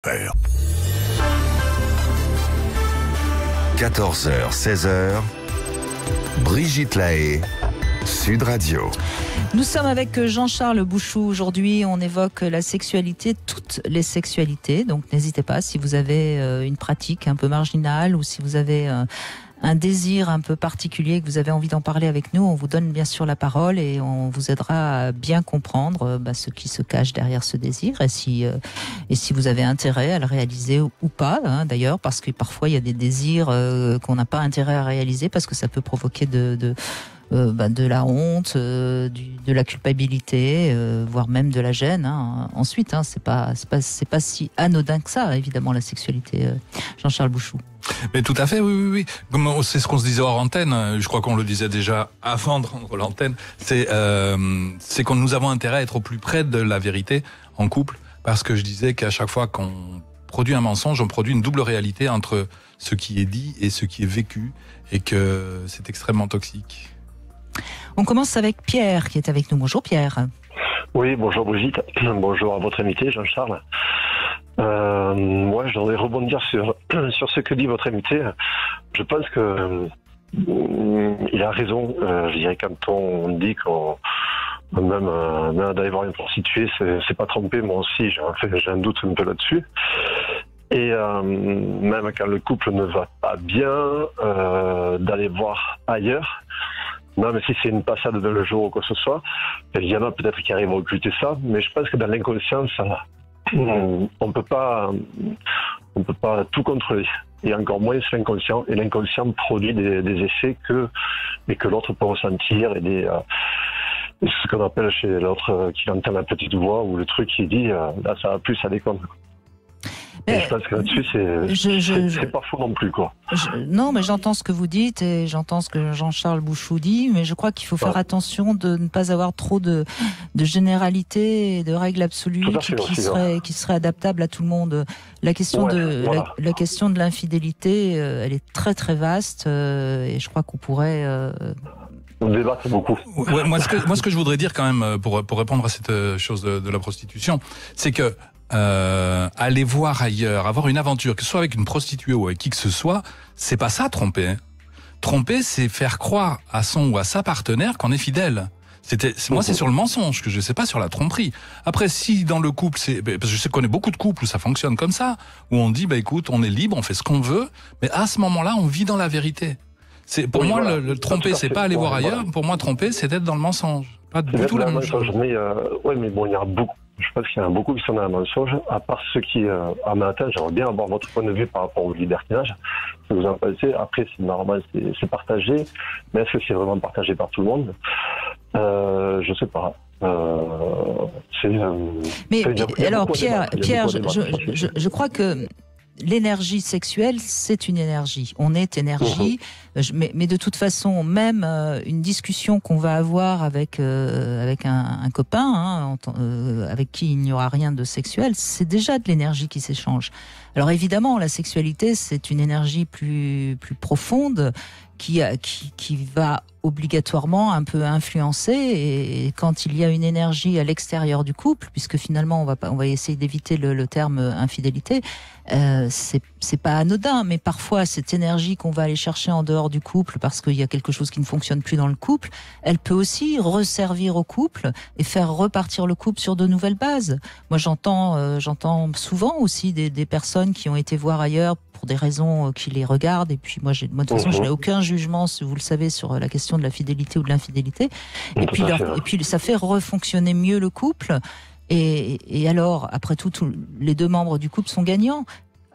faire. 14h, 16h, Brigitte Lahaie, Sud Radio. Nous sommes avec Jean-Charles Bouchou. Aujourd'hui, on évoque la sexualité, toutes les sexualités. Donc n'hésitez pas, si vous avez une pratique un peu marginale ou si vous avez un désir un peu particulier, que vous avez envie d'en parler avec nous, on vous donne bien sûr la parole et on vous aidera à bien comprendre ce qui se cache derrière ce désir et si vous avez intérêt à le réaliser ou pas, hein, d'ailleurs, parce que parfois il y a des désirs qu'on n'a pas intérêt à réaliser parce que ça peut provoquer de la honte, de la culpabilité, voire même de la gêne. Hein. Ensuite, hein, c'est pas si anodin que ça, évidemment, la sexualité. Jean-Charles Bouchou. Mais tout à fait, oui. C'est ce qu'on se disait hors antenne. Je crois qu'on le disait déjà avant de rendre l'antenne. C'est que nous avons intérêt à être au plus près de la vérité en couple, parce que je disais qu'à chaque fois qu'on produit un mensonge, on produit une double réalité entre ce qui est dit et ce qui est vécu, et que c'est extrêmement toxique. On commence avec Pierre qui est avec nous. Bonjour Pierre. Oui, bonjour Brigitte. Bonjour à votre invité Jean-Charles. Moi, je voudrais rebondir sur ce que dit votre invité. Je pense que il a raison. Je dirais quand on dit qu'on même d'aller voir une prostituée, c'est pas trompé. Moi aussi, j'ai un doute un peu là-dessus. Et même quand le couple ne va pas bien, d'aller voir ailleurs. Même si c'est une passade de le jour ou quoi que ce soit, il y en a peut-être qui arrivent à occulter ça, mais je pense que dans l'inconscient, on peut pas tout contrôler. Et encore moins c'est l'inconscient. Et l'inconscient produit des effets que l'autre peut ressentir et ce qu'on appelle chez l'autre qui entend la petite voix ou le truc qui dit là ça va plus, ça déconne. Et je pense que là-dessus, c'est pas faux non plus, quoi. Non, mais j'entends ce que vous dites et j'entends ce que Jean-Charles Bouchou dit, mais je crois qu'il faut faire attention de ne pas avoir trop de généralités et de règles absolues qui seraient adaptables à tout le monde. La question la question de l'infidélité, elle est très très vaste et je crois qu'on pourrait... On débat beaucoup. Ouais, moi, ce que je voudrais dire quand même pour répondre à cette chose de la prostitution, c'est que aller voir ailleurs, avoir une aventure, que ce soit avec une prostituée ou avec qui que ce soit, c'est pas ça tromper. Hein. Tromper, c'est faire croire à son ou à sa partenaire qu'on est fidèle. Moi, c'est sur le mensonge que je sais pas sur la tromperie. Après, si dans le couple, parce que je sais qu'on connais beaucoup de couples où ça fonctionne comme ça, où on dit, écoute, on est libre, on fait ce qu'on veut, mais à ce moment-là, on vit dans la vérité. Pour moi, le tromper, c'est pas aller voir ailleurs. Pour moi, tromper, c'est être dans le mensonge. Pas du tout la même chose. Mais bon, il y a beaucoup. Je pense qu'il y en a beaucoup qui sont dans le mensonge, à part ceux qui, à matin, j'aimerais bien avoir votre point de vue par rapport au libertinage. Ce que vous en pensez. Après, c'est normal, c'est partagé. Mais est-ce que c'est vraiment partagé par tout le monde? Je sais pas. Alors, Pierre, je crois que l'énergie sexuelle, c'est une énergie. On est énergie, mais de toute façon, même une discussion qu'on va avoir avec un copain, avec qui il n'y aura rien de sexuel, c'est déjà de l'énergie qui s'échange. Alors évidemment, la sexualité, c'est une énergie plus profonde qui va obligatoirement un peu influencer, et quand il y a une énergie à l'extérieur du couple, puisque finalement on va essayer d'éviter le terme infidélité, c'est pas anodin, mais parfois cette énergie qu'on va aller chercher en dehors du couple parce qu'il y a quelque chose qui ne fonctionne plus dans le couple, elle peut aussi resservir au couple et faire repartir le couple sur de nouvelles bases. Moi j'entends souvent aussi des personnes qui ont été voir ailleurs pour des raisons qui les regardent, et puis moi de toute façon je n'ai aucun jugement, si vous le savez, sur la question de la fidélité ou de l'infidélité, et puis ça fait refonctionner mieux le couple, et alors après tout les deux membres du couple sont gagnants.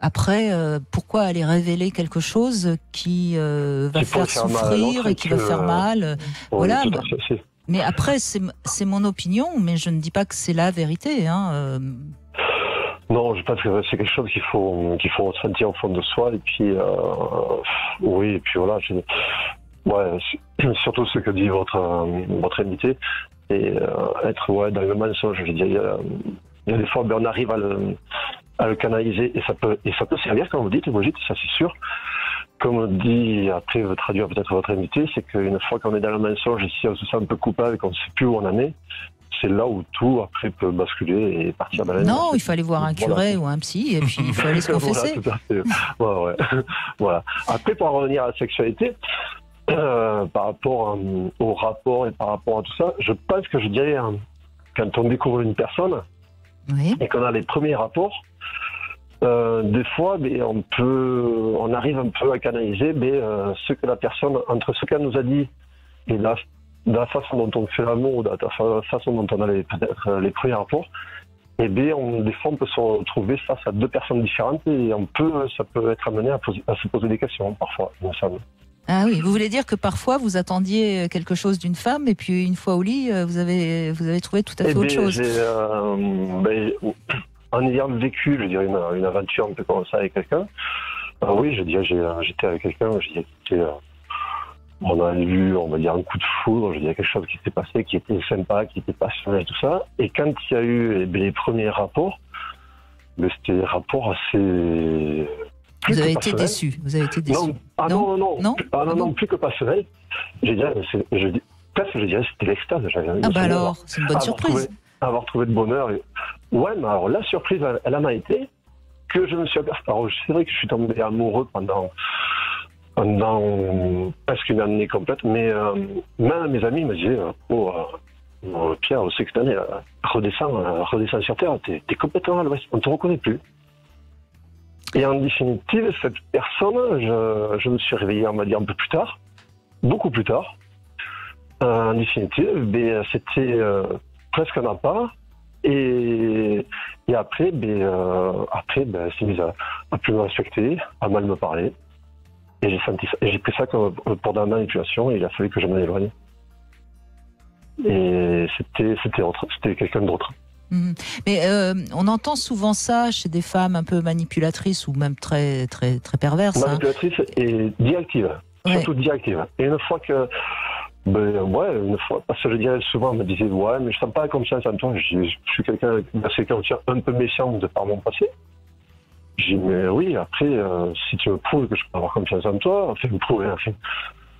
Après, pourquoi aller révéler quelque chose qui va faire souffrir et qui va faire mal, voilà. Mais après, c'est mon opinion, mais je ne dis pas que c'est la vérité, hein. Non, je pense que c'est quelque chose qu'il faut ressentir au fond de soi, et puis oui, et puis voilà. Surtout ce que dit votre invité, et être dans le mensonge. Je veux dire, il y a des fois, on arrive à le canaliser, et ça peut servir, comme vous dites, ça c'est sûr. Comme dit, après traduire peut-être votre invité, c'est qu'une fois qu'on est dans le mensonge, et si on se sent un peu coupable, qu'on ne sait plus où on en est, c'est là où tout après peut basculer et partir dans la Non, il faut aller voir un curé ou un psy et puis il faut aller se confesser. Voilà, tout à fait. Ouais. Voilà. Après, pour en revenir à la sexualité, par rapport au rapport et par rapport à tout ça, je pense que je dirais, quand on découvre une personne et qu'on a les premiers rapports, des fois, on arrive un peu à canaliser ce que la personne, entre ce qu'elle nous a dit et la façon dont on fait l'amour, ou de la façon dont on a peut-être les premiers rapports, des fois on peut se retrouver face à deux personnes différentes et ça peut être amené à se poser des questions parfois, il me semble. Ah oui, vous voulez dire que parfois vous attendiez quelque chose d'une femme et puis une fois au lit, vous avez trouvé tout à fait autre chose. En ayant vécu, je dirais, une aventure un peu comme ça avec quelqu'un, oui, je dirais, j'étais avec quelqu'un, je dirais, on a eu, on va dire, un coup de foudre, je dirais, quelque chose qui s'est passé, qui était sympa, qui était passionnel et tout ça. Et quand il y a eu les premiers rapports, c'était des rapports assez... Vous avez été déçu. Non, plus que passionnel. Je dirais, presque, je dirais, c'était l'extase. Alors, c'est une bonne surprise. Avoir trouvé de bonheur. Ouais, mais alors la surprise, elle en a été que je me suis aperçu. Alors, c'est vrai que je suis tombé amoureux pendant presque une année complète, mais même mes amis me disaient Pierre, c'est que cette année, redescends sur Terre, t'es complètement à l'ouest, on ne te reconnaît plus. Et en définitive, cette personne, je me suis réveillé, on va dire, un peu plus tard, beaucoup plus tard. En définitive, c'était presque un appart. Et après, c'est mis à plus me respecter, à mal me parler. Et j'ai senti ça. Et j'ai pris ça comme pour de la manipulation et il a fallu que je m'en éloigne. Et c'était quelqu'un d'autre. Mais on entend souvent ça chez des femmes un peu manipulatrices ou même très, très, très perverses. Manipulatrice et directive. Surtout directive. Et une fois que... parce que je dirais souvent, on me disait, ouais, mais je sens pas confiance en toi. Je suis quelqu'un d'assez un peu méfiant de par mon passé. J'ai dit, mais oui, après, si tu me prouves que je peux avoir confiance en toi, me prouver,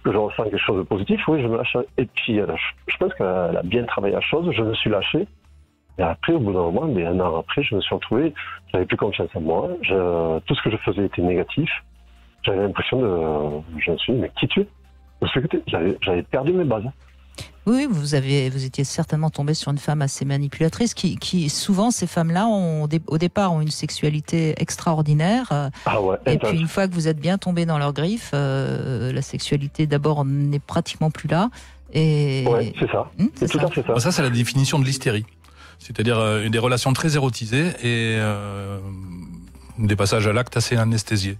que je ressens quelque chose de positif, oui, je me lâche. Et puis, je pense qu'elle a bien travaillé la chose, je me suis lâché. Et après, au bout d'un moment, un an après, je me suis retrouvé, j'avais plus confiance en moi. Tout ce que je faisais était négatif. J'avais l'impression je me suis dit, mais qui tu es? J'avais perdu mes bases. Oui, vous étiez certainement tombé sur une femme assez manipulatrice qui souvent, ces femmes-là, au départ, ont une sexualité extraordinaire. Et puis, une fois que vous êtes bien tombé dans leurs griffes, la sexualité, d'abord, n'est pratiquement plus là. Ouais, c'est ça. C'est tout à fait ça. Ça, c'est la définition de l'hystérie. C'est-à-dire des relations très érotisées et des passages à l'acte assez anesthésiés.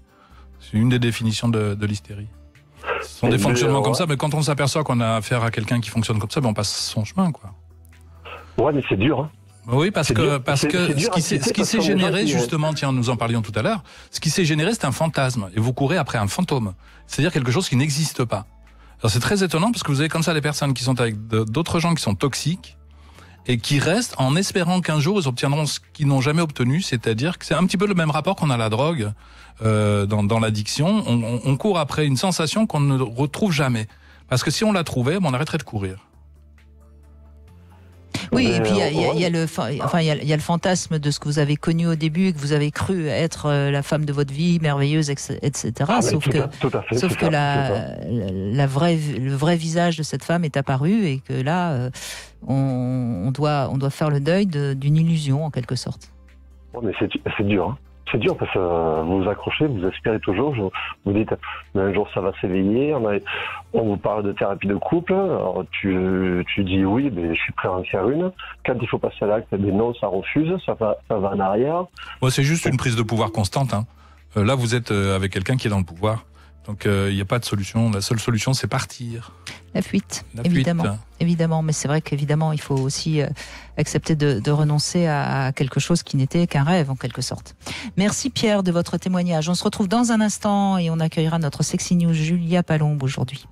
C'est une des définitions de l'hystérie. Ce sont des fonctionnements comme ça, mais quand on s'aperçoit qu'on a affaire à quelqu'un qui fonctionne comme ça, on passe son chemin, quoi. Ouais, mais c'est dur, hein. Oui, parce que ce qui s'est généré, justement, tiens, nous en parlions tout à l'heure, ce qui s'est généré, c'est un fantasme. Et vous courez après un fantôme. C'est-à-dire quelque chose qui n'existe pas. Alors c'est très étonnant parce que vous avez comme ça des personnes qui sont avec d'autres gens qui sont toxiques et qui restent en espérant qu'un jour ils obtiendront ce qu'ils n'ont jamais obtenu, c'est-à-dire que c'est un petit peu le même rapport qu'on a à la drogue dans l'addiction. On court après une sensation qu'on ne retrouve jamais. Parce que si on la trouvait, on arrêterait de courir. Oui, et puis il y a le fantasme de ce que vous avez connu au début et que vous avez cru être la femme de votre vie, merveilleuse, etc. Sauf que le vrai visage de cette femme est apparu et que là, on doit faire le deuil d'une illusion en quelque sorte. Oh, mais c'est dur, hein. C'est dur parce que vous vous accrochez, vous espérez toujours, vous dites mais un jour ça va s'éveiller, on vous parle de thérapie de couple, alors tu dis oui, mais je suis prêt à en faire une. Quand il faut passer à l'acte, mais non, ça refuse, ça va en arrière. Ouais, c'est juste une prise de pouvoir constante, hein. Là, vous êtes avec quelqu'un qui est dans le pouvoir. Donc, il n'y a pas de solution. La seule solution, c'est partir. La fuite, évidemment. Mais c'est vrai qu'évidemment, il faut aussi accepter de renoncer à quelque chose qui n'était qu'un rêve, en quelque sorte. Merci Pierre de votre témoignage. On se retrouve dans un instant et on accueillera notre Sexy News Julia Palombe aujourd'hui.